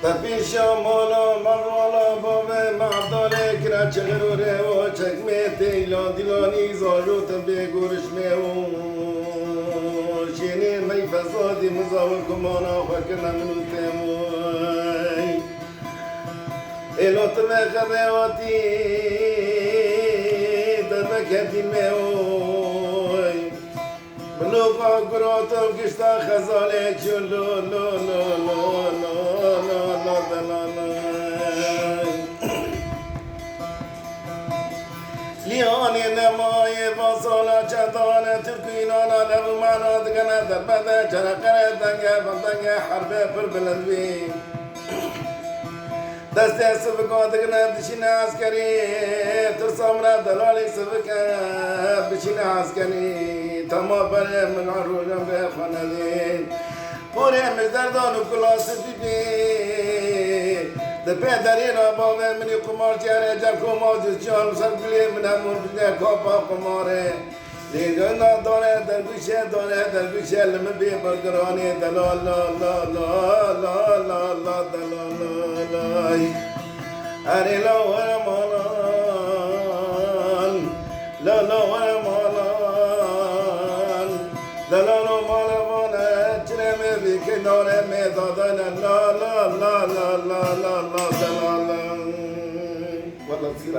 تبيشا مالا مغالا بابا معدالك را چغروره و چکمه تیلا دیلانی زاجو تبی گورش میو شینی می فسادی مزاول کمانا فکرنا منو تیموی ایلوت به خبیواتی دربکتی میوی بلوکا گروتو کشتا خزاله چلو لو لو لو لیانی نمای باسالا چدانه ترکینانا لغمانا دگنه دربده چرقره دنگه بندنگه حربه پر بلندوی دسته سبکا دگنه دشینه عسکری ترسامره دلالی سبکه بشینه عسکری تما بره من عروجم به خانه دین پوری مجدردان و کلاس بیبی دپه داری را باوه منی قمار چهره جب کمار جسچان سر بلی من همون بجنه کافا قماره لیگن داره درگوشه لمه بی برگرانی دلال لا لا لا لا لا لا دلال لا اری لا ورمالان لا لا ورمالان دلال مالوانه چرمه بی کناره می دادن لا لا لا لا لا لا لا دلال والله تصير